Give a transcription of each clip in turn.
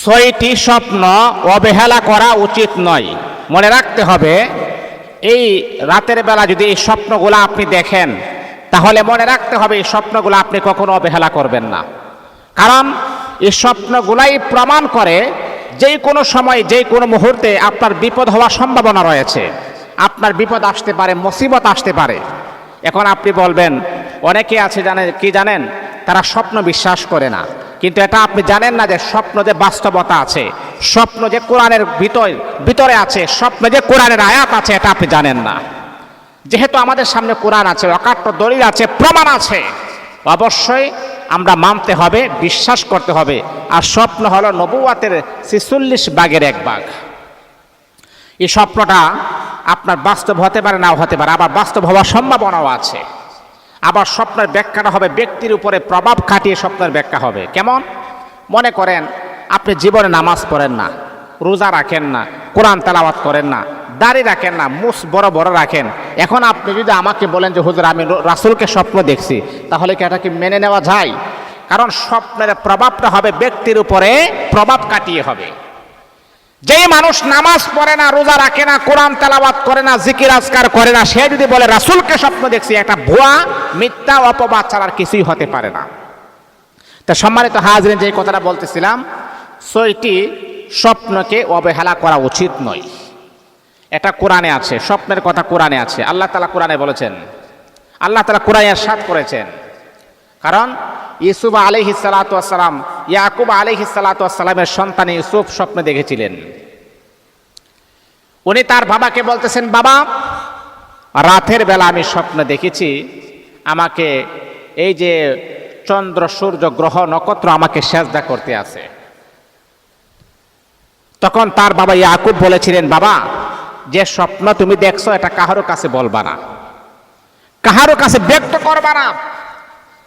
ছয়টি স্বপ্ন অবহেলা করা উচিত নয়। মনে রাখতে হবে, এই রাতের বেলা যদি এই স্বপ্নগুলো আপনি দেখেন, তাহলে মনে রাখতে হবে এই স্বপ্নগুলো আপনি কখনো অবহেলা করবেন না। কারণ এই স্বপ্নগুলাই প্রমাণ করে যে কোনো সময় যে কোনো মুহূর্তে আপনার বিপদ হওয়ার সম্ভাবনা রয়েছে। আপনার বিপদ আসতে পারে, মুসিবত আসতে পারে। এখন আপনি বলবেন, অনেকে আছে জানেন, তারা স্বপ্ন বিশ্বাস করে না। কিন্তু এটা আপনি জানেন না যে স্বপ্ন যে বাস্তবতা আছে, স্বপ্ন যে কোরআনের ভিতরে আছে, স্বপ্ন যে কোরআনের আয়াত আছে, এটা আপনি জানেন না। যেহেতু আমাদের সামনে কোরআন আছে, অকাট্য দলিল আছে, প্রমাণ আছে, অবশ্যই আমরা মানতে হবে, বিশ্বাস করতে হবে। আর স্বপ্ন হলো নবুয়াতের 46 ভাগের 1 ভাগ। এই স্বপ্নটা আপনার বাস্তব হতে পারে, নাও হতে পারে, আবার বাস্তব হওয়ার সম্ভাবনাও আছে। আবার স্বপ্নের ব্যাখ্যাটা হবে ব্যক্তির উপরে প্রভাব খাটিয়ে স্বপ্নের ব্যাখ্যা হবে। কেমন? মনে করেন আপনি জীবনে নামাজ পড়েন না, রোজা রাখেন না, কোরআন তেলাওয়াত করেন না, দাড়ি রাখেন না, মুছ বড় বড় রাখেন। এখন আপনি যদি আমাকে বলেন যে হুজুর আমি রাসূলকে স্বপ্ন দেখছি, তাহলে কি এটা কি মেনে নেওয়া যায়? কারণ স্বপ্নের প্রভাবটা হবে ব্যক্তির উপরে প্রভাব কাটিয়ে হবে। যেই মানুষ নামাজ পড়ে না, রোজা রাখে না, কোরআন তেলাওয়াত করে না, জিকির আজকার করে না, সে যদি বলে রাসূলকে স্বপ্ন দেখছি, একটা ভুয়া মিথ্যা অপবাদ ছাড়া আর কিছুই হতে পারে না। তা সম্মানিত হাজরিন, যে কথাটা বলতেছিলাম, 6টি স্বপ্নকে অবহেলা করা উচিত নয়। এটা কোরআনে আছে, স্বপ্নের কথা কোরআনে আছে। আল্লাহ তাআলা কোরআনে বলেছেন, আল্লাহ তাআলা কোরআনে ইরশাদ করেছেন। কারণ ইউসুফ আলাইহিস সালাতু ওয়াস সালাম, ইয়াকুব আলাইহিস সালাতু ওয়াস সালামের সন্তান ইউসুফ স্বপ্ন দেখেছিলেন। উনি তার বাবাকে বলতেছেন, বাবা, রাতের বেলা আমি স্বপ্ন দেখেছি, আমাকে এই যে চন্দ্র, সূর্য, গ্রহ, নক্ষত্র আমাকে সেজদা করতে আছে। তখন তার বাবা ইয়াকুব বলেছিলেন, বাবা, যে স্বপ্ন তুমি দেখছো এটা কাহারো কাছে বলবা না, কাহারো কাছে ব্যক্ত করবা না,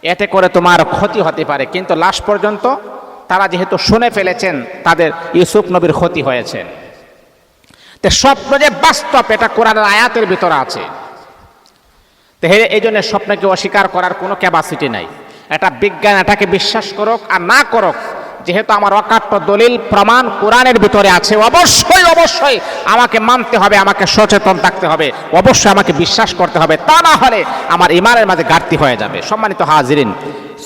এতে করে তোমার ক্ষতি হতে পারে। কিন্তু লাস্ট পর্যন্ত তারা যেহেতু শুনে ফেলেছেন, তাদের ইউসুফ নবীর ক্ষতি হয়েছে। তো স্বপ্ন যে বাস্তব, এটা কোরআনের আয়াতের ভিতরে আছে। তো এই জন্য স্বপ্নকে অস্বীকার করার কোনো ক্যাপাসিটি নাই। এটা বিজ্ঞান এটাকে বিশ্বাস করুক আর না করুক, যেহেতু আমার অকাট্য দলিল প্রমাণ কোরআনের ভিতরে আছে, অবশ্যই অবশ্যই আমাকে মানতে হবে, আমাকে সচেতন থাকতে হবে, অবশ্যই আমাকে বিশ্বাস করতে হবে। তা না হলে আমার ঈমানের মাঝে ঘাটতি হয়ে যাবে। সম্মানিত হাজিরিন,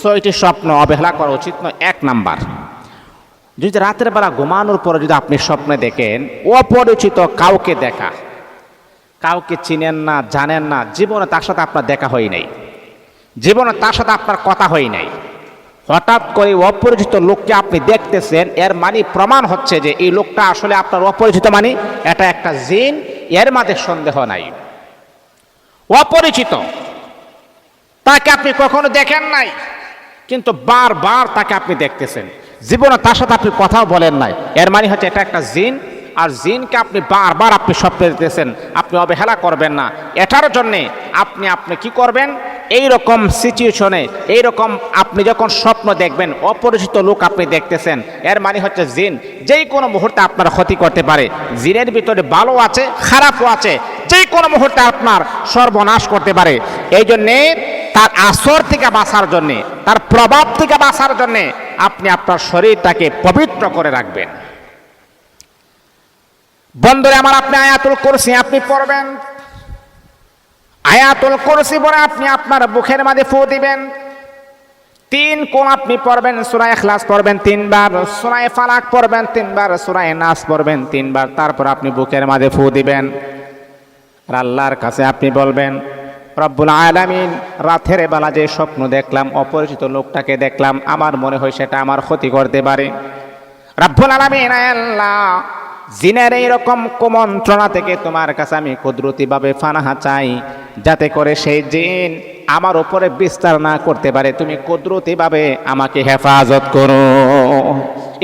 6টি স্বপ্ন অবহেলা করা উচিত নয়। 1 নাম্বার, যদি রাতের বেলা ঘুমানোর পরে যদি আপনি স্বপ্নে দেখেন অপরিচিত কাউকে দেখা, কাউকে চিনেন না, জানেন না, জীবনে তার সাথে আপনার দেখা হয় নাই, জীবনে তার সাথে আপনার কথা হয় নাই, হঠাৎ করে অপরিচিত লোককে আপনি দেখতেছেন, এর মানে প্রমাণ হচ্ছে যে এই লোকটা আসলে আপনার অপরিচিত, মানে এটা একটা জিন, এর মাঝে সন্দেহ নাই। অপরিচিত, তাকে আপনি কখনো দেখেন নাই, কিন্তু বারবার তাকে আপনি দেখতেছেন, জীবনে তার সাথে আপনি কথাও বলেন নাই, এর মানে হচ্ছে এটা একটা জিন। আর জিনকে আপনি বারবার আপনি স্বপ্নে দেখতেছেন, আপনি অবহেলা করবেন না। এটার জন্যে আপনি কি করবেন, এই রকম সিচুয়েশনে, এই রকম আপনি যখন স্বপ্ন দেখবেন অপরিচিত লোক আপনি দেখতেছেন, এর মানে হচ্ছে জিন যে কোনো মুহূর্তে আপনার ক্ষতি করতে পারে। জিনের ভিতরে ভালো আছে, খারাপও আছে, যে কোনো মুহূর্তে আপনার সর্বনাশ করতে পারে। এই জন্যে তার আসর থেকে বাঁচার জন্যে, তার প্রভাব থেকে বাঁচার জন্যে আপনি আপনার শরীরটাকে পবিত্র করে রাখবেন। বন্ধুরা আমার, আপনি আয়াতুল কুরসি আপনি পড়বেন, আয়াতুল কুরসি পড়ে আপনি আপনার বুকের মাঝে ফু দিবেন। 3 কোণ আপনি পড়বেন, সূরা ইখলাস পড়বেন 3 বার, সূরা ফালাক পড়বেন 3 বার, সূরা নাস পড়বেন 3 বার, তারপর আপনি বুকের মাঝে ফু দিবেন। আর আল্লাহর কাছে আপনি বলবেন, রব্বুল আলামিন, রাতের বেলা যে স্বপ্ন দেখলাম, অপরিচিত লোকটাকে দেখলাম, আমার মনে হয় সেটা আমার ক্ষতি করতে পারে। রব্বুল আলামিন, আল্লাহ, জিনের এইরকম কুমন্ত্রণা থেকে তোমার কাছে আমি কুদরতিভাবে পানাহা চাই, যাতে করে সেই জিন আমার উপরে বিস্তার না করতে পারে। তুমি কুদরতিভাবে আমাকে হেফাজত করো।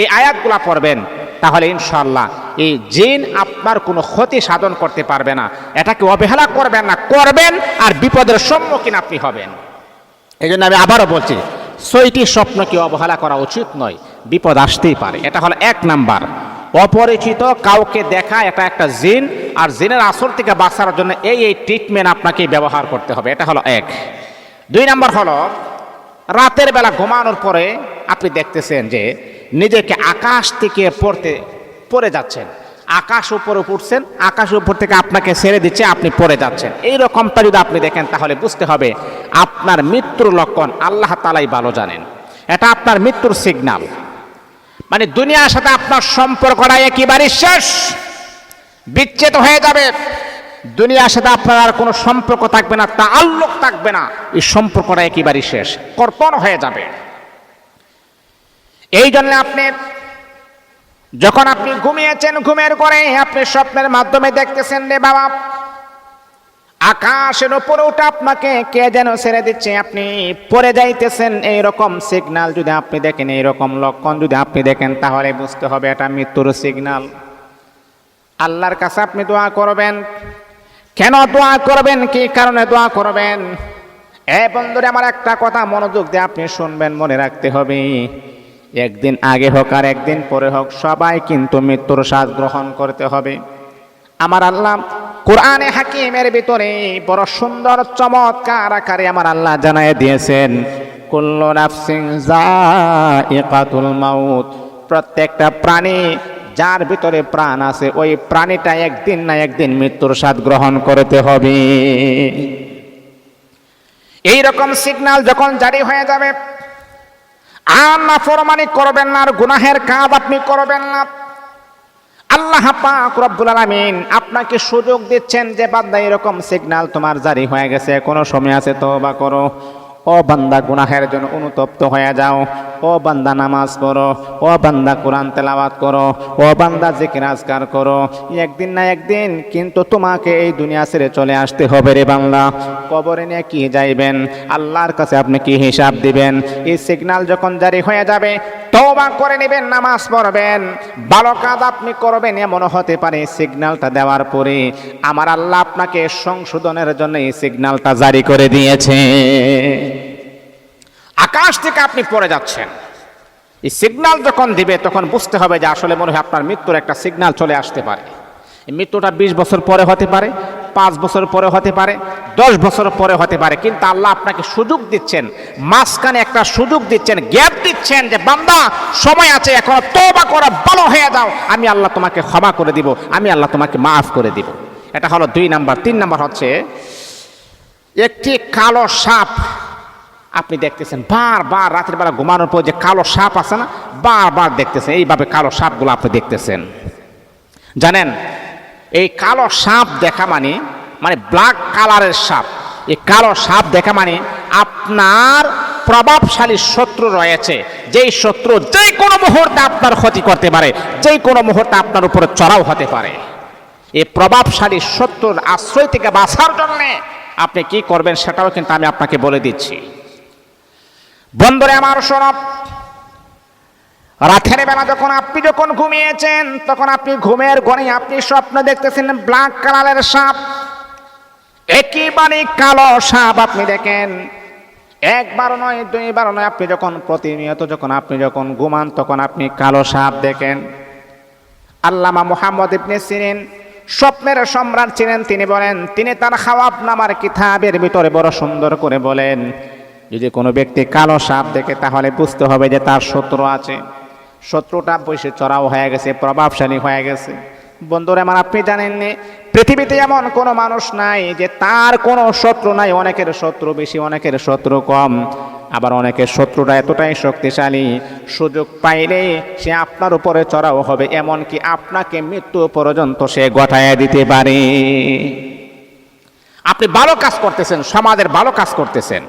এই আয়াতগুলা পড়বেন, তাহলে ইনশাআল্লাহ এই জিন আপনার কোনো ক্ষতি সাধন করতে পারবে না। এটাকে অবহেলা করবেন না, করবেন আর বিপদের সম্মুখীন আপনি হবেন। এই জন্য আমি আবারও বলছি, 6টি স্বপ্নকে অবহেলা করা উচিত নয়, বিপদ আসতেই পারে। এটা হলো 1 নাম্বার, অপরিচিত কাউকে দেখা, এটা একটা জিন। আর জিনের আসর থেকে বাঁচার জন্য এই ট্রিটমেন্ট আপনাকে ব্যবহার করতে হবে। এটা হলো 1। 2 নাম্বার হলো, রাতের বেলা ঘুমানোর পরে আপনি দেখতেছেন যে নিজেকে আকাশ থেকে পড়ে যাচ্ছেন, আকাশ উপরে উঠছেন, আকাশ উপর থেকে আপনাকে ছেড়ে দিচ্ছে, আপনি পড়ে যাচ্ছেন। এই রকমটা যদি আপনি দেখেন তাহলে বুঝতে হবে আপনার মৃত্যুর লক্ষণ আল্লাহ তাআলাই ভালো জানেন। এটা আপনার মৃত্যুর সিগন্যাল, মানে দুনিয়ার সাথে আপনার সম্পর্কটা একেবারে শেষ, বিচ্ছেদ হয়ে যাবে। দুনিয়ার সাথে আপনার আর কোনো সম্পর্ক থাকবে না, তাআল্লুক থাকবে না, এই সম্পর্কটা একেবারে শেষ, কর্তন হয়ে যাবে। এই জন্য আপনি যখন আপনি ঘুমিয়েছেন, ঘুমের ঘরে আপনি স্বপ্নের মাধ্যমে দেখতেছেন রে বাবা আকাশের উপরে উঠে আপনাকে কে যেন ছেড়ে দিচ্ছে, আপনি পড়ে যাইতেছেন। এইরকম সিগন্যাল যদি আপনি দেখেন, এইরকম লক্ষণ যদি আপনি দেখেন তাহলে বুঝতে হবে এটা মৃত্যুর সিগন্যাল। আল্লাহর কাছে আপনি দোয়া করবেন। কেন দোয়া করবেন, কি কারণে দোয়া করবেন? বন্ধুরা আমার একটা কথা মনোযোগ দিয়ে আপনি শুনবেন, মনে রাখতে হবে একদিন আগে হোক আর একদিন পরে হোক সবাই কিন্তু মৃত্যুর স্বাদ গ্রহণ করতে হবে। আমার আল্লাহ কোরআনে হাকিমের ভিতরে বড় সুন্দর চমৎকার আকারে আমার আল্লাহ জানায় দিয়েছেন, কুল্লু নাফসিন যায়িকাতুল মাউত, প্রত্যেকটা প্রাণী যার ভিতরে প্রাণ আছে ওই প্রাণীটা একদিন না একদিন মৃত্যুর স্বাদ গ্রহণ করতে হবে। এই রকম সিগন্যাল যখন জারি হয়ে যাবে, আর নাফরমানি করবেন না, আর গুনাহের কাজ আপনি করবেন না। আল্লাহ পাক রব্বুল আলামিন আপনাকে সুযোগ দিচ্ছেন যে বান্দা এরকম সিগন্যাল তোমার জারি হয়ে গেছে, কোনো সময় আছে তওবা করো। ও বান্দা গুনাহের জন্য অনুতপ্ত হয়ে যাও, ও বান্দা নামাজ পড়ো, ও বান্দা কোরআন তেলাওয়াত করো, ও বান্দা জিকির আজকার করো। একদিন না একদিন কিন্তু তোমাকে এই দুনিয়া ছেড়ে চলে আসতে হবে রে বান্দা। কবরে নিয়ে কি যাইবেন, আল্লাহর কাছে আপনি কি হিসাব দিবেন? এই সিগন্যাল যখন জারি হয়ে যাবে তওবা করে নেবেন, নামাজ পড়বেন, ভালো কাজ আপনি করবেন। এমন হতে পারে সিগন্যালটা দেওয়ার পরে আমার আল্লাহ আপনাকে সংশোধনের জন্য এই সিগন্যালটা জারি করে দিয়েছে। আকাশ থেকে আপনি পড়ে যাচ্ছেন, এই সিগন্যাল যখন দিবে তখন বুঝতে হবে যে আসলে মনে হয় আপনার মৃত্যুর একটা সিগন্যাল চলে আসতে পারে। এই মৃত্যুটা 20 বছর পরে হতে পারে, 5 বছর পরে হতে পারে, 10 বছর পরে হতে পারে, কিন্তু আল্লাহ আপনাকে সুযোগ দিচ্ছেন, মাঝখানে একটা সুযোগ দিচ্ছেন, গ্যাপ দিচ্ছেন যে বান্দা সময় আছে, এখন তওবা করো, ভালো হয়ে যাও, আমি আল্লাহ তোমাকে ক্ষমা করে দিব, আমি আল্লাহ তোমাকে মাফ করে দিব। এটা হলো 2 নাম্বার। 3 নাম্বার হচ্ছে একটি কালো সাপ আপনি দেখতেছেন, বারবার রাতের বেলা ঘুমানোর পর যে কালো সাপ আছে না, বারবার দেখতেছেন, এইভাবে কালো সাপগুলো আপনি দেখতেছেন। জানেন এই কালো সাপ দেখা মানে ব্ল্যাক কালারের সাপ, এই কালো সাপ দেখা মানে আপনার প্রভাবশালী শত্রু রয়েছে, যেই শত্রু যে কোনো মুহূর্তে আপনার ক্ষতি করতে পারে, যে কোনো মুহূর্তে আপনার উপরে চড়াও হতে পারে। এই প্রভাবশালী শত্রুর আশ্রয় থেকে বাঁচার জন্য আপনি কি করবেন সেটাও কিন্তু আমি আপনাকে বলে দিচ্ছি। বন্ধুরে আমার শোনো, রাতের বেলা যখন ঘুমিয়েছেন তখন আপনি ঘুমের ঘরে আপনি স্বপ্ন দেখতেছেন ব্ল্যাক কালারের সাপ, একেবারে কালো সাপ আপনি দেখেন। একবার নয়, 2 বার নয়, আপনি যখন প্রতিনিয়ত আপনি যখন ঘুমান তখন আপনি কালো সাপ দেখেন। আল্লামা মুহাম্মদ ইবনে সিরিন স্বপ্নের সম্রাট ছিলেন, তিনি বলেন, তিনি তার খাওয়াব নামার কিতাবের ভিতরে বড় সুন্দর করে বলেন, যদি কোনো ব্যক্তি কালো সাপ দেখে তাহলে বুঝতে হবে যে তার শত্রু আছে, শত্রুটা বসে চড়াও হয়ে গেছে, প্রভাবশালী হয়ে গেছে। বন্ধুরা আমার, আপনি জানেননি পৃথিবীতে এমন কোনো মানুষ নাই যে তার কোনো শত্রু নাই। অনেকের শত্রু বেশি, অনেকের শত্রু কম, আবার অনেকের শত্রুটা এতটাই শক্তিশালী সুযোগ পাইলে সে আপনার উপরে চড়াও হবে, এমনকি আপনাকে মৃত্যু পর্যন্ত সে ঘটায় দিতে পারে। আপনি ভালো কাজ করতেছেন, সমাজের ভালো কাজ করতেছেন,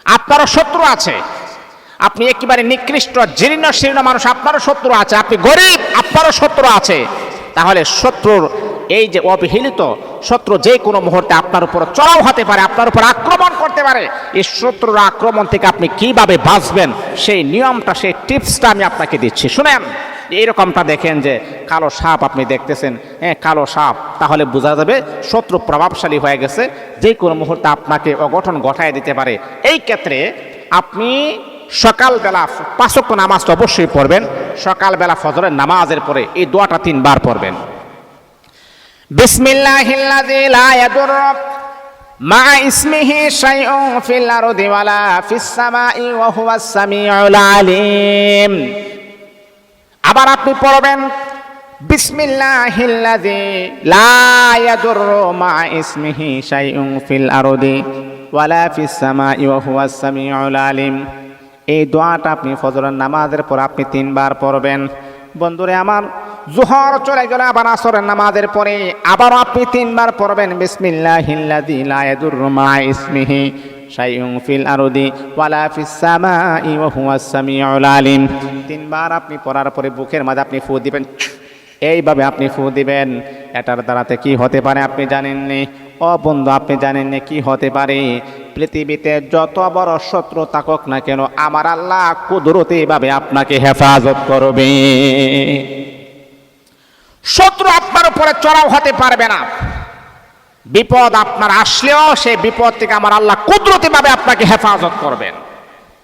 আপনারও শত্রু আছে, আপনি একেবারে নিকৃষ্ট জীর্ণ শীর্ণ মানুষ, আপনারও শত্রু আছে, আপনি গরিব, আপনারও শত্রু আছে। তাহলে শত্রুর এই যে অবহেলিত শত্রু যে কোনো মুহূর্তে আপনার উপর চড়াও হতে পারে, আপনার উপর আক্রমণ করতে পারে। এই শত্রুর আক্রমণ থেকে আপনি কিভাবে বাঁচবেন সেই নিয়মটা, সেই টিপসটা আমি আপনাকে দিচ্ছি, শুনেন। এইরকমটা দেখেন যে কালো সাপ আপনি দেখতেছেন, কালো সাপ, তাহলে বোঝা যাবে শত্রু প্রভাবশালী হয়ে গেছে, যে কোনো মুহূর্তে আপনাকে অঘটন ঘটায় দিতে পারে। এই ক্ষেত্রে আপনি সকালবেলা 5 ওয়াক্ত নামাজটা অবশ্যই পড়বেন। সকালবেলা ফজরের নামাজের পরে এই দোয়াটা 3 বার পড়বেন। বিসমিল্লাহিল্লাযী লা ইয়াদুররু মা ইসমিহি শাইউন ফিল আরদি ওয়ালা ফিস সামাই ওয়া হুয়াস সামিউল আলিম। আবার আপনি পড়বেন বিসমিল্লাহিল্লাযী লা ইয়াদুররু মা ইসমিহি শাইউন ফিল আরদি ওয়ালা ফিস সামাই ওয়া হুয়াস সামিউল আলিম। এই দোয়াটা আপনি ফজরের নামাজের পর আপনি 3 বার পড়বেন। বন্ধুরে আমার, জোহর চলে গেল, আবার আসরের নামাজের পরে আবার আপনি 3 বার পড়বেন বিসমিল্লাহিল্লাযী লা ইয়াদুররু মা ইসমিহি শাইউন ফিল আরদি ওয়ালা ফিস সামাই ওয়া হুয়াস সামিউল আলিম। 3 বার আপনি পড়ার পরে বুকের মাঝে আপনি ফু দিবেন, এইভাবে আপনি ফু দিবেন। এটার দ্বারাতে কি হতে পারে আপনি জানেননি? ও বন্ধু, আপনি জানেননি কি হতে পারে? পৃথিবীতে যত বড় শত্রু থাকুক না কেন, আমার আল্লাহ কুদরতিভাবে আপনাকে হেফাজত করবে। শত্রু আপনার উপরে চড়াও হতে পারবে না। বিপদ আপনার আসলেও সেই বিপদ থেকে আমার আল্লাহ কুদরতিভাবে আপনাকে হেফাজত করবেন।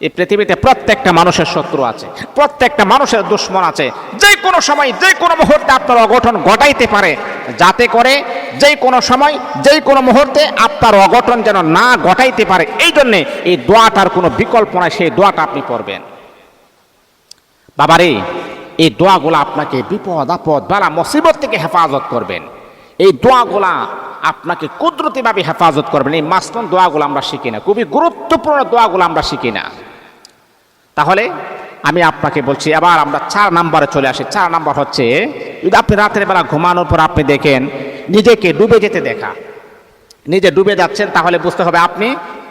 এই পৃথিবীতে প্রত্যেকটা মানুষের শত্রু আছে, প্রত্যেকটা মানুষের দুশ্মন আছে। যে কোনো সময় যে কোনো মুহূর্তে আপনার অঘটন ঘটাইতে পারে, যাতে করে যে কোনো সময় যে কোনো মুহূর্তে আপনার অঘটন যেন না ঘটাইতে পারে। এই জন্যে এই দোয়াটার কোনো বিকল্প নাই, সেই দোয়াটা আপনি পড়বেন। বাবারে, এই দোয়াগুলা আপনাকে বিপদ আপদ বালা মুসিবত থেকে হেফাজত করবেন। এই দোয়াগুলা আপনাকে কুদরতিভাবে হেফাজত করবেন। এই মাসনুন দোয়াগুলো আমরা শিখি না, খুবই গুরুত্বপূর্ণ দোয়াগুলো আমরা শিখি না। তাহলে আমি আপনাকে বলছি, এবার আমরা 4 নম্বরে চলে আসি। 4 নম্বর হচ্ছে, যদি আপনি রাতের বেলা ঘুমানোর পর আপনি দেখেন নিজেকে ডুবে যেতে দেখা, নিজে ডুবে যাচ্ছেন, তাহলে বুঝতে হবে আপনি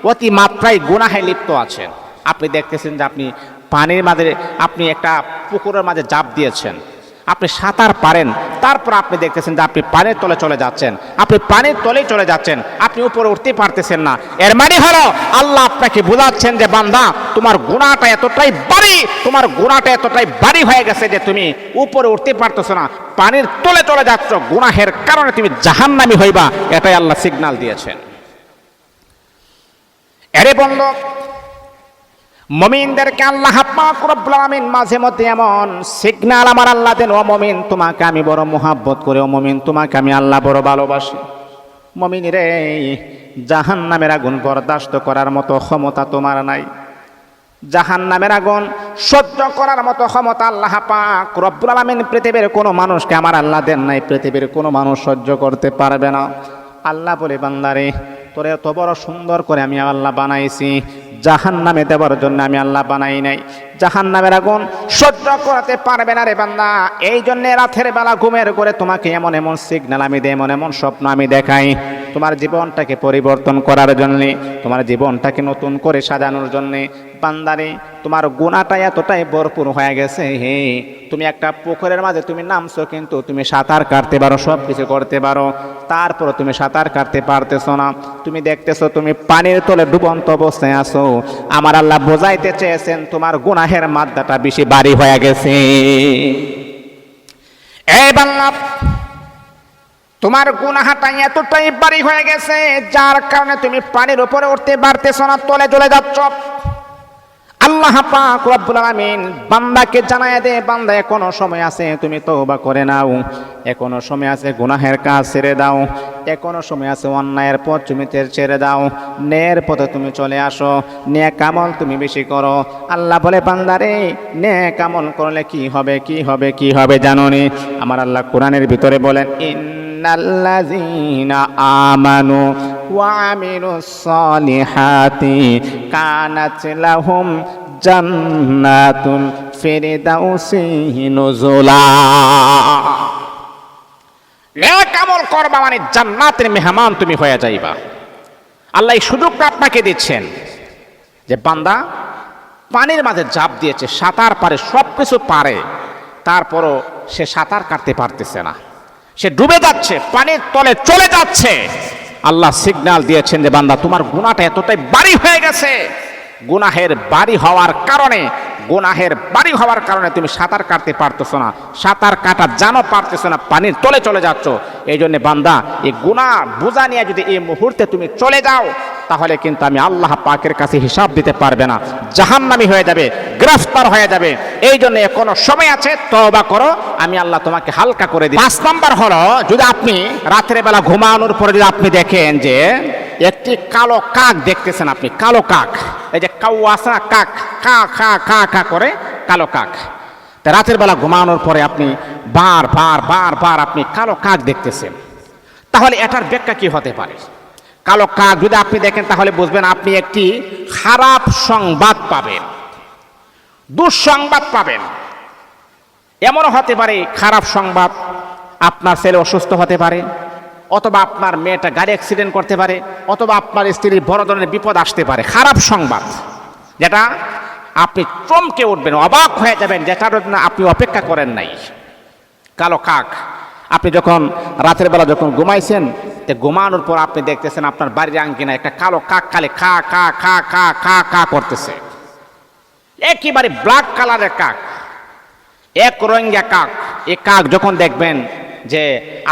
অতি মাত্রায় গুনাহে লিপ্ত আছেন। আপনি দেখতেছেন যে আপনি পানির মাঝে, আপনি একটা পুকুরের মাঝে ঝাঁপ দিয়েছেন, আপনি সাঁতার পারেন, তারপর আপনি দেখতেছেন যে আপনি পানির তলে চলে যাচ্ছেন, আপনি পানির তলে চলে যাচ্ছেন, আপনি উপরে উঠতে পারতেছেন না। এর মানে হলো আল্লাহ আপনাকে বোঝাচ্ছেন যে বান্দা, তোমার গুনাহটা এতটাই ভারী, তোমার গুনাহটা এতটাই ভারী হয়ে গেছে যে তুমি উপরে উঠতে পারতেছো না, পানির তলে চলে যাচ্ছ, গুনাহের কারণে তুমি জাহান্নামী হইবা। এটাই আল্লাহ সিগন্যাল দিয়েছেন। এরে বন্ধু, মুমিনদেরকে আল্লাহ পাক রব্বুল আলামিন মাঝে মধ্যে এমন সিগন্যাল আমার আল্লাহ দেন, ও মুমিন তোমাকে আমি বড় মোহাব্বত করি, ও মুমিন তোমাকে আমি আল্লাহ বড় ভালোবাসি। মুমিন রে, জাহান্নামের আগুন বরদাস্ত করার মতো ক্ষমতা তোমার নাই, জাহান্নামের আগুন সহ্য করার মতো ক্ষমতা আল্লাহ পাক রব্বুল আলামিন পৃথিবীর কোনো মানুষকে আমার আল্লাহ দেন নাই, পৃথিবীর কোনো মানুষ সহ্য করতে পারবে না। আল্লাহ বলে, বান্দারে তোরে এত বড় সুন্দর করে আমি আল্লাহ বানাইছি, জাহান্নামে দেওয়ার জন্য আমি আল্লাহ বানাই নাই। জাহান্নামের আগুন সহ্য করতে পারবে না রে বান্দা। এই জন্য রাতের বেলা ঘুমের করে তোমাকে এমন এমন সিগন্যাল আমি দেই, এমন এমন স্বপ্ন আমি দেখাই, তোমার জীবনটাকে পরিবর্তন করার জন্য, তোমার জীবনটাকে নতুন করে সাজানোর জন্য। বান্দারে, তোমার গুনাহটা এতটাই ভরপুর হয়ে গেছে, হে তুমি একটা পুকুরের মাঝে তুমি নামছো, কিন্তু তুমি সাঁতার কাটতে পারো, সব কিছু করতে পারো, তারপর তুমি সাঁতার কাটতে পারতেছো না। তুমি দেখতেছো তুমি পানির তলে ডুবন্ত অবস্থায় আছো। আমার আল্লাহ বোঝাইতে চেয়েছেন তোমার গুনাহের মাত্রাটা বেশি ভারী হয়ে গেছে। এই বান্দা, তোমার গুনাহটা এতটাই ভারী হয়ে গেছে যার কারণে তুমি পানির উপরে উঠতে পারতেছো না, তলে চলে যাচ্ছ। আল্লাহ পাক রব্বুল আলামিন বান্দাকে জানায় দে, বান্দা এখনো সময় আছে, তুমি তওবা করে নাও, এখনো সময় আছে, গুনাহের কাজ ছেড়ে দাও, এখনো সময় আছে, অন্যায়ের পথ তুমি ছেড়ে দাও, ন্যায়ের পথে তুমি চলে আসো, নেক আমল তুমি বেশি করো। আল্লাহ বলে, বান্দারে নেক আমল করলে কি হবে, কি হবে, কি হবে জানোনি? আমার আল্লাহ কোরআনের ভিতরে বলেন, ইন্নাল্লাযীনা আমানু ওয়া আমিলুস সালিহাতি কানাত লাহুম জান্নাতুল ফিরদাউসি নুজুলা। নেক আমল করবা মানে জান্নাতের মেহমান তুমি হয়ে যাইবা। আল্লাহ এই সুযোগটা আপনাকে দিচ্ছেন যে বান্দা পানির মাঝে ঝাঁপ দিয়েছে, সাঁতার পারে, সব কিছু পারে, তারপরও সে সাঁতার কাটতে পারতেছে না, সে ডুবে যাচ্ছে, পানির তলে চলে যাচ্ছে। আল্লাহ সিগন্যাল দিয়েছেন যে বান্দা তোমার গুনাহটা এতটাই ভারী হয়ে গেছে, গুনাহের ভারী হওয়ার কারণে, গুনাহের ভারী হওয়ার কারণে তুমি সাঁতার কাটতে পারতেছো না, সাঁতার কাটা জানো পারতেছো না, পানির তলে চলে যাচ্ছ। এই জন্য বান্দা এই গুনাহ বোঝা নিয়ে যদি এই মুহূর্তে তুমি চলে যাও, তাহলে কিন্তু আমি আল্লাহ পাকের কাছে হিসাব দিতে পারবে না, জাহান্নামী হয়ে যাবে, গ্রেফতার হয়ে যাবে। এই জন্য এখনো সময় আছে, তওবা করো, আমি আল্লাহ তোমাকে হালকা করে দিই। 5 নাম্বার হলো, যদি আপনি রাতের বেলা ঘুমানোর পরে যদি আপনি দেখেন যে একটি কালো কাক দেখতেছেন, আপনি কালো কাক, এই যে কাউ আছে না কাক, কা খা খা খা করে কালো কাক, তা রাতের বেলা ঘুমানোর পরে আপনি বার আপনি কালো কাক দেখতেছেন, তাহলে এটার ব্যাখ্যা কি হতে পারে? কালো কাক যদি আপনি দেখেন তাহলে বুঝবেন আপনি একটি খারাপ সংবাদ পাবেন, দুঃসংবাদ পাবেন। এমনও হতে পারে খারাপ সংবাদ, আপনার ছেলে অসুস্থ হতে পারে, অথবা আপনার মেয়েটা গাড়ি অ্যাক্সিডেন্ট করতে পারে, অথবা আপনার স্ত্রীর বড় ধরনের বিপদ আসতে পারে। খারাপ সংবাদ যেটা আপনি চমকে উঠবেন, অবাক হয়ে যাবেন, যেটার জন্য আপনি অপেক্ষা করেন নাই। কালো কাক, আপনি যখন রাতের বেলা যখন ঘুমাইছেন, ঘুমানোর পর আপনি দেখতেছেন আপনার বাড়ির আঙ্গিনায় একটা কালো কাক খালি খা খা খা খা খা খা করতেছে। একেবারে ব্ল্যাক কালারের কাক, এক রঙিয়া কাক। এই কাক যখন দেখবেন যে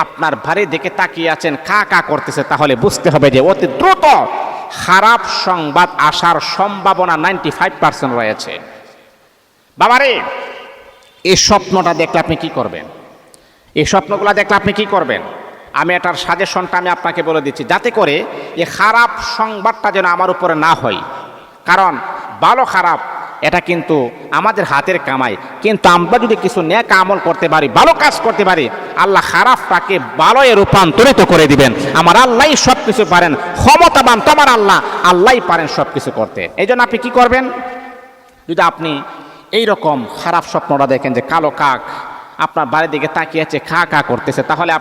আপনার বাড়ির দিকে তাকিয়ে আছেন, কা কা করতেছে, তাহলে বুঝতে হবে যে অতি দ্রুত খারাপ সংবাদ আসার সম্ভাবনা 95% রয়েছে। বাবারে, এই স্বপ্নটা দেখলে আপনি কি করবেন? এই স্বপ্নগুলো দেখলে আপনি কি করবেন? আমি এটার সাজেশনটা আমি আপনাকে বলে দিচ্ছি, যাতে করে এই খারাপ সংবাদটা যেন আমার উপরে না হয়। কারণ ভালো খারাপ এটা কিন্তু আমাদের হাতের কামাই, কিন্তু আমরা যদি কিছু নেক আমল করতে পারি, ভালো কাজ করতে পারি, আল্লাহ খারাপটাকে ভালোয় রূপান্তরিত করে দিবেন। আমার আল্লাহই সব কিছু পারেন, ক্ষমতাবান তোমার আল্লাহ, আল্লাহই পারেন সব কিছু করতে। এই জন্য আপনি কি করবেন? যদি আপনি এই রকম খারাপ স্বপ্নটা দেখেন যে কালো কাক আপনার বাড়ির দিকে তাকিয়ে আছে, খা খা করতেছে, তাহলে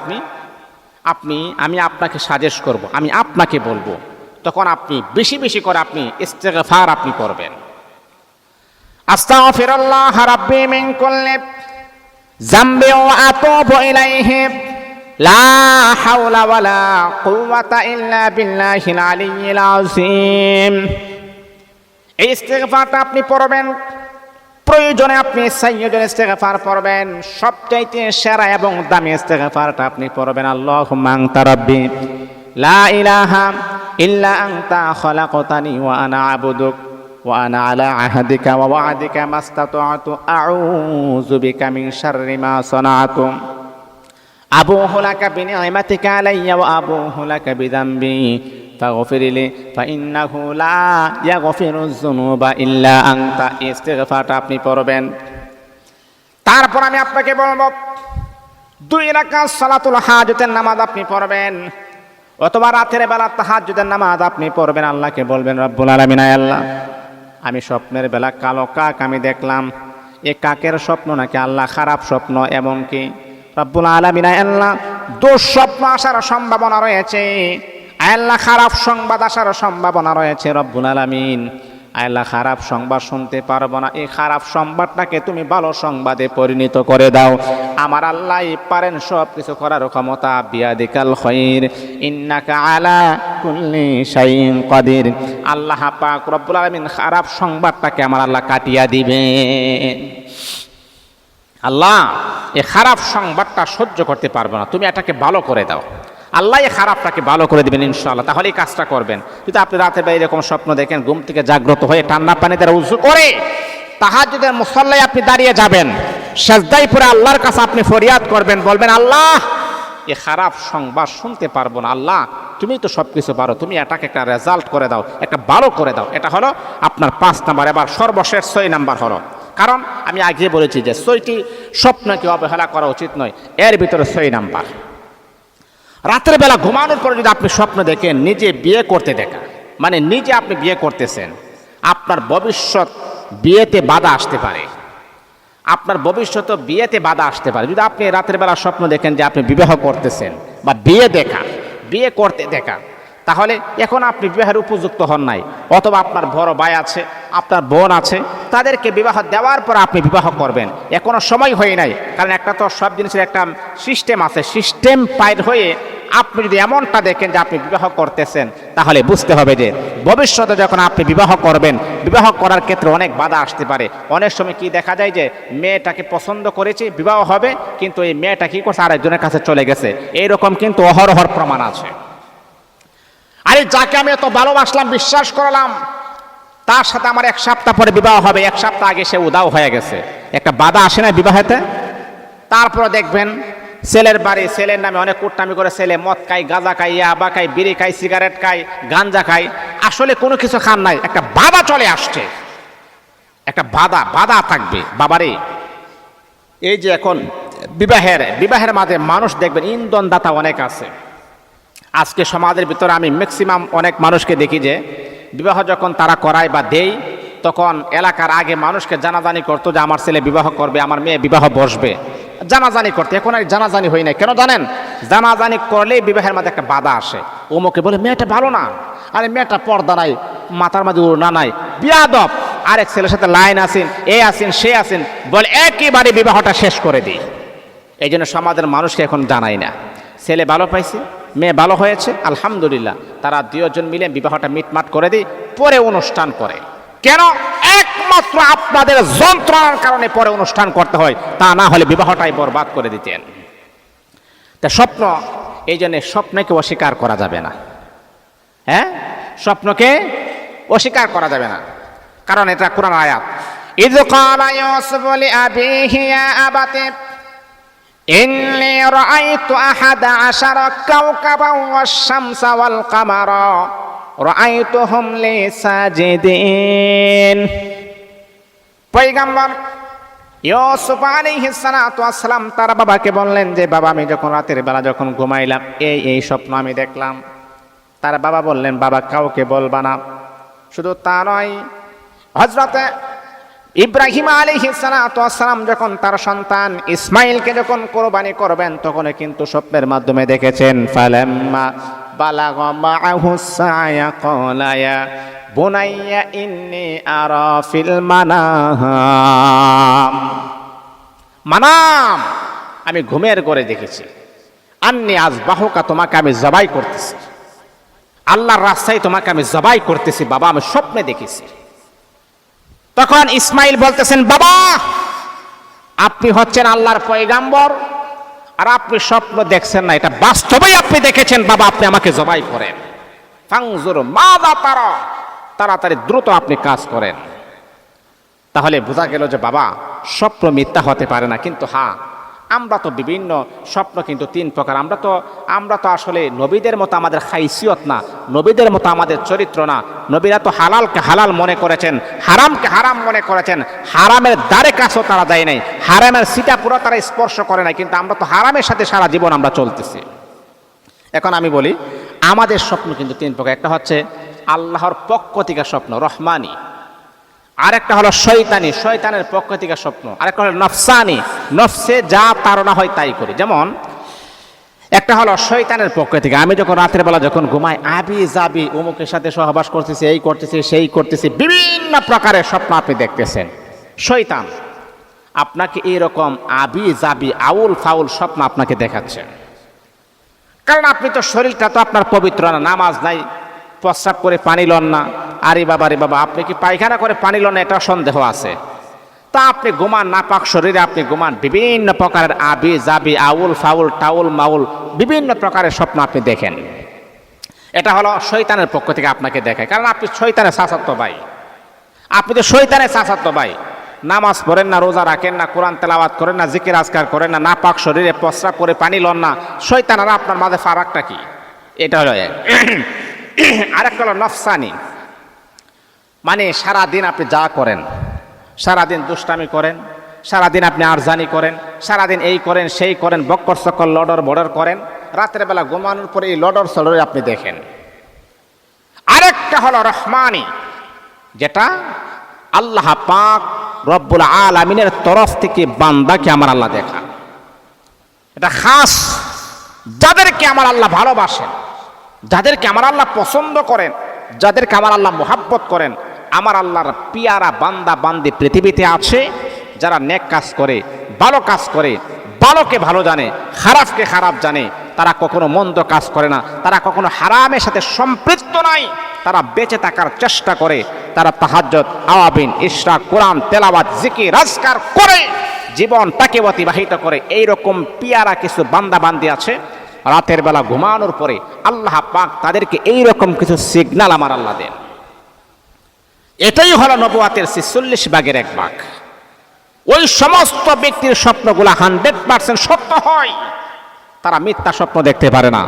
আমি আপনাকে সাজেস্ট করব, আমি আপনাকে বলবো, তখন আপনি বেশি বেশি করে আপনি ইস্তেগফার আপনি করবেন। আস্তাগফিরুল্লাহ রাব্বি মিন কুল্লি যামবি ওয়া আতুবু ইলাইহি লা হাওলা ওয়ালা কুওয়াতা ইল্লা বিল্লাহিল আলিয়্যিল আযীম। এই ইস্তেগফারটা আপনি পড়বেন, প্রয়োজনে আপনি সাইয়্যিদুল ইস্তেগফার পড়বেন, সবচাইতে সেরা এবং দামি ইস্তেগফারটা আপনি পড়বেন। আল্লাহুম্মা আনতা রাব্বি লা ইলাহা ইল্লা আনতা খালাকতানি ওয়া আনা আবুদুক ওয়া আনা আলা আহদিকা ওয়া ওয়া'দিকা মাস্তাতা'তু আউযু বিকা মিন শাররি মা সানা'তু আবুহু লাকা বিনি'মাতিকা আলাইয়া ওয়া আবুহু লাকা বিযামবি ফাগফিরলি ফাইন্নাহু লা ইয়াগফিরুয যুনুবা ইল্লা আনতা। ইস্তিগফারটা আপনি পড়বেন। তারপর আমি আপনাকে বলবো 2 রাকাত সালাতুল হাজতের নামাজ আপনি পড়বেন, অথবা রাতের বেলা তাহাজ্জুদের নামাজ আপনি পড়বেন। আল্লাহকে বলবেন, রব্বুল আলামিন, আয় আল্লাহ, আমি স্বপ্নের বেলা কালো কাক আমি দেখলাম, এ কাকের স্বপ্ন নাকি আল্লাহ খারাপ স্বপ্ন, এমনকি রব্বুল আলামিন, আয় আল্লাহ, দুঃস্বপ্ন আসার সম্ভাবনা রয়েছে, আল্লাহ খারাপ সংবাদ আসার সম্ভাবনা রয়েছে। রব্বুল আলামিন, আল্লাহ খারাপ সংবাদ শুনতে পারবো না, এই খারাপ সংবাদটাকে তুমি ভালো সংবাদে পরিণত করে দাও। আমার আল্লাহ পারেন সব কিছু করার ক্ষমতা, বিয়াদিকাল খায়র ইন্নাকা আলা কুল্লি শাইইন কাদির। আল্লাহ পাক রব্বুল আলামিন খারাপ সংবাদটাকে আমার আল্লাহ কাটিয়ে দিবেন। আল্লাহ এই খারাপ সংবাদটা সহ্য করতে পারবো না, তুমি এটাকে ভালো করে দাও। আল্লাহ এই খারাপটাকে ভালো করে দেবেন ইনশাআল্লাহ। তাহলে এই কাজটা করবেন। যদি আপনি রাতের বেলা এরকম স্বপ্ন দেখেন, ঘুম থেকে জাগ্রত হয়ে ঠান্ডা পানি দ্বারা উযু করে তাহাজ্জুদের মুসাল্লায় আপনি দাঁড়িয়ে যাবেন, সিজদায় পড়ে আল্লাহর কাছে আপনি ফরিয়াদ করবেন, বলবেন, আল্লাহ এই খারাপ সংবাদ শুনতে পারবো না, আল্লাহ তুমি তো সব কিছু পারো, তুমি এটাকে একটা রেজাল্ট করে দাও, একটা ভালো করে দাও। এটা হলো আপনার 5 নাম্বার। এবার সর্বশেষ 6 নাম্বার হলো, কারণ আমি আগে বলেছি যে 6টি স্বপ্নকে অবহেলা করা উচিত নয়, এর ভিতরে 6 নাম্বার। রাতের বেলা ঘুমানোর পরে যদি আপনি স্বপ্ন দেখেন নিজে বিয়ে করতে দেখা, মানে নিজে আপনি বিয়ে করতেছেন, আপনার ভবিষ্যৎ বিয়েতে বাধা আসতে পারে, আপনার ভবিষ্যৎ বিয়েতে বাধা আসতে পারে। যদি আপনি রাতের বেলা স্বপ্ন দেখেন যে আপনি বিবাহ করতেছেন বা বিয়ে করতে দেখা, তাহলে এখন আপনি বিবাহের উপযুক্ত হন নাই, অথবা আপনার বড় ভাই আছে, আপনার বোন আছে, তাদেরকে বিবাহ দেওয়ার পর আপনি বিবাহ করবেন, এখনো সময় হয়ে নাই। কারণ একটা তো সব জিনিসের একটা সিস্টেম আছে, সিস্টেম পার হয়ে আপনি যদি এমনটা দেখেন যে আপনি বিবাহ করতেছেন, তাহলে বুঝতে হবে যে ভবিষ্যতে যখন আপনি বিবাহ করবেন, বিবাহ করার ক্ষেত্রে অনেক বাধা আসতে পারে। অনেক সময় কি দেখা যায় যে মেয়েটাকে পছন্দ করেছে, বিবাহ হবে, কিন্তু এই মেয়েটা কি করছে, আরেকজনের কাছে চলে গেছে। এইরকম কিন্তু অহরহর প্রমাণ আছে। আরে যাকে আমি এত ভালোবাসলাম, বিশ্বাস করলাম, তার সাথে আমার 1 সপ্তাহ পরে বিবাহ হবে, 1 সপ্তাহ আগে সে উদাও হয়ে গেছে। একটা বাধা আসে না বিবাহেতে? তারপরে দেখবেন ছেলের বাড়ি, ছেলের নামে অনেক কুটনামি করে, ছেলে মদ খায়, গাঁজা খায়, ইয়াবা খায়, বিড়ি খায়, সিগারেট খায়, গাঞ্জা খায়, আসলে কোনো কিছু খান নাই, একটা বাধা চলে আসছে, একটা বাধা থাকবে। বাবারে, এই যে এখন বিবাহের মাঝে মানুষ দেখবেন ইন্ধনদাতা অনেক আছে। আজকে সমাজের ভিতরে আমি ম্যাক্সিমাম অনেক মানুষকে দেখি যে বিবাহ যখন তারা করায় বা দেয়, তখন এলাকার আগে মানুষকে জানাজানি করতো যে আমার ছেলে বিবাহ করবে, আমার মেয়ে বিবাহ বসবে, জানাজানি করতে। এখন আর জানাজানি হয় না, কেন জানেন? জানাজানি করলেই বিবাহের মধ্যে একটা বাধা আসে। ওমকে বলে মেয়েটা ভালো না, আরে মেয়েটা পর্দা নাই, মাথার মাঝে ওড়না নাই, বিয়াদব, আরেক ছেলের সাথে লাইন আসেন, এ আসেন সে আসেন, বলে একেবারে বিবাহটা শেষ করে দিই। এই জন্য সমাজের মানুষকে এখন জানাই না। ছেলে ভালো পাইছে, মেয়ে ভালো হয়েছে, আলহামদুলিল্লাহ, তারা দুজন মিলে বিবাহটা মিটমাট করে দিই, পরে অনুষ্ঠান করে। কেন? একমাত্র আপনাদের যন্ত্রণার কারণে পরে অনুষ্ঠান করতে হয়, তা না হলে বিবাহটাই বরবাদ করে দিতেন। তা স্বপ্ন, এই জন্য স্বপ্নকে অস্বীকার করা যাবে না। হ্যাঁ, স্বপ্নকে অস্বীকার করা যাবে না, কারণ এটা কোরআন আয়াত। ইয ক্বালা ইউসুফু লিআবিহি ইয়া আবাতি ইন্নী রাআইতু আহাদা আশারা কাওকাবান ওয়াশ-শামসা ওয়াল কামারা রাআইতুহুম লি সাজিদিন। পয়গম্বর ইউসুফ আলাইহিস সালাতু ওয়াস সালাম তার বাবাকে বললেন যে বাবা, আমি যখন রাতের বেলা যখন ঘুমাইলাম এই স্বপ্ন আমি দেখলাম। তার বাবা বললেন, বাবা কাউকে বলবা না। শুধু তা নয়, হযরতে ইব্রাহিম আলাইহিস সালাতু ওয়াস সালাম যখন তার সন্তান ইসমাইলকে যখন কোরবানি করবেন, তখন কিন্তু স্বপ্নের মাধ্যমে দেখেছেন। ফালাম্মা বালাগা মাআহুস সায়া ক্বালা ইয়া বুনাইয়া ইন্নী আরা ফিল মানাম, আমি ঘুমের ঘরে দেখেছি, আন্নী আযবাহুকা, তোমাকে আমি জবাই করতেছি, আল্লাহর রাস্তায় তোমাকে আমি জবাই করতেছি বাবা, আমি স্বপ্নে দেখেছি। তখন ইসমাইল বলতেছেন, বাবা আপনি হচ্ছেন আল্লাহর পয়গাম্বর, আর আপনি স্বপ্ন দেখছেন না, এটা বাস্তবেই আপনি দেখেছেন, বাবা আপনি আমাকে জবাই করেন। ফাংজুর মাযা তারা, তাড়াতাড়ি দ্রুত আপনি কাজ করেন। তাহলে বোঝা গেল যে বাবা, স্বপ্ন মিথ্যা হতে পারে না। কিন্তু হ্যাঁ, আমরা তো বিভিন্ন স্বপ্ন কিন্তু তিন প্রকার। আমরা তো আসলে নবীদের মতো আমাদের হাইসিয়ত না, নবীদের মতো আমাদের চরিত্র না। নবীরা তো হালালকে হালাল মনে করেছেন, হারামকে হারাম মনে করেছেন, হারামের দ্বারে কাছেও তারা দেয় নাই, হারামের সিটা পুরো তারা স্পর্শ করে নাই। কিন্তু আমরা তো হারামের সাথে সারা জীবন আমরা চলতেছি। এখন আমি বলি, আমাদের স্বপ্ন কিন্তু তিন প্রকার। একটা হচ্ছে আল্লাহর পক্ষ থেকে স্বপ্ন, রহমানি। আরেকটা হলো শয়তানি, শয়তানের পক্ষ থেকে স্বপ্ন। আরেকটা হলো নফসানি, নফসে যা তাড়না হয় তাই করি। যেমন একটা হলো শয়তানের পক্ষ থেকে, আমি যখন রাতের বেলা যখন ঘুমাই, আবি যাবি অমুকের সাথে সহবাস করতেছি, এই করতেছি সেই করতেছি, বিভিন্ন প্রকারের স্বপ্ন আপনি দেখতেছেন। শয়তান আপনাকে এইরকম আবি যাবি আউল ফাউল স্বপ্ন আপনাকে দেখাচ্ছে। কারণ আপনি তো, শরীরটা তো আপনার পবিত্র না, নামাজ নাই, প্রস্রাব করে পানি লন না, আরে বাবা রে বাবা, আপনি কি পায়খানা করে পানি লন না, এটা সন্দেহ আছে। তা আপনি ঘুমান নাপাক শরীরে, আপনি ঘুমান, বিভিন্ন প্রকারের আবি যাবি আউল ফাউল টাউল মাউল বিভিন্ন প্রকারের স্বপ্ন আপনি দেখেন। এটা হলো শয়তানের পক্ষ থেকে আপনাকে দেখায়। কারণ আপনি শয়তানের চাচাতো ভাই, আপনি তো শয়তানের চাচাতো ভাই। নামাজ পড়েন না, রোজা রাখেন না, কোরআন তেলাওয়াত করেন না, জিকির আজকার করেন না, নাপাক শরীরে প্রস্রাব করে পানি লন না, শয়তান আর আপনার মাঝে ফারাকটা কি? এটা হলো এক। আরেকটা হলো নফসানি, মানে সারাদিন আপনি যা করেন, সারাদিন দুষ্টামি করেন, সারাদিন আপনি আরজানি করেন, সারাদিন এই করেন সেই করেন, বক্কর চক্কর লডর বর্ডর করেন, রাতের বেলা ঘুমানোর পরে এই লডর সলরে আপনি দেখেন। আরেকটা হলো রহমানি, যেটা আল্লাহ পাক রব্বুল আলামিনের তরফ থেকে বান্দাকে আমার আল্লাহ দেখা। এটা খাস, যাদেরকে আমার আল্লাহ ভালোবাসেন, যাদেরকে আমার আল্লাহ পছন্দ করেন, যাদেরকে আমার আল্লাহ মোহাব্বত করেন, আমার আল্লাহর পিয়ারা বান্দা বান্দি পৃথিবীতে আছে, যারা নেক কাজ করে, ভালো কাজ করে, ভালোকে ভালো জানে, খারাপকে খারাপ জানে, তারা কখনো মন্দ কাজ করে না, তারা কখনো হারামের সাথে সম্পৃক্ত নাই, তারা বেঁচে থাকার চেষ্টা করে, তারা তাহাজ্জুদ, আওয়াবিন, ইশরাক, কোরআন তেলাওয়াত, জিকির আজকার করে জীবনটাকে অতিবাহিত করে। এইরকম পিয়ারা কিছু বান্দা বান্দি আছে, রাতের বেলা ঘুমানোর পরে আল্লাহ পাক তাদেরকে এইরকম কিছু সিগন্যাল আমার আল্লাহ দেন। এটাই হলো নবুয়াতের ৪৬ ভাগের ১ ভাগ। ওই সমস্ত ব্যক্তির স্বপ্নগুলা 100% সত্য হয়, তারা মিথ্যা স্বপ্ন দেখতে পারে না।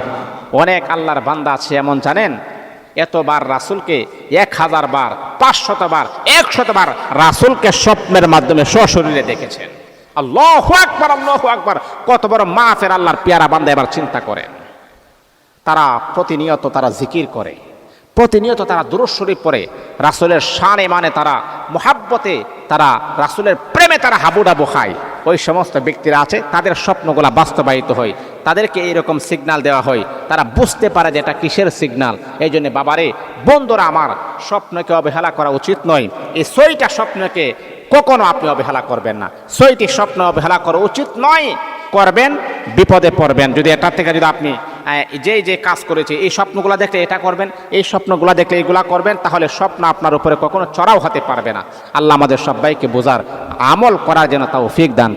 অনেক আল্লাহর বান্দা আছে এমন, জানেন, এতবার রাসূলকে 1000 বার, 500 বার, 100 বার রাসূলকে স্বপ্নের মাধ্যমে সশরীরে দেখেছেন। আল্লাহু আকবার, আল্লাহু আকবার। কত বড় মাফের আল্লাহর পেয়ারা বান্দা, এবার চিন্তা করেন। তারা প্রতিনিয়ত তারা জিকির করে, প্রতিনিয়ত তারা দুরূদ শরীফ পড়ে, রাসূলের শানে মানে তারা মুহাব্বতে, তারা রাসূলের প্রেমে তারা হাবুডাবু খায়। ওই সমস্ত ব্যক্তিরা আছে, তাদের স্বপ্নগুলা বাস্তবায়িত হয়, তাদেরকে এইরকম সিগন্যাল দেওয়া হয়, তারা বুঝতে পারে যে এটা কিসের সিগন্যাল। এই জন্য বাবারে, বন্ধুরা আমার, স্বপ্নকে অবহেলা করা উচিত নয়। এই 6টা স্বপ্নকে কখনো আপনি অবহেলা করবেন না। 6টি স্বপ্ন অবহেলা করা উচিত নয়, করবেন বিপদে পড়বেন। যদি এটার থেকে যদি আপনি যে কাজ করেছে এই স্বপ্নগুলো দেখলে এটা করবেন, এই স্বপ্নগুলো দেখলে এইগুলা করবেন, তাহলে স্বপ্ন আপনার উপরে কখনো চড়াও হতে পারবে না। আল্লাহ আমাদের সবাইকে বোঝার, আমল করার যেন তৌফিক দান।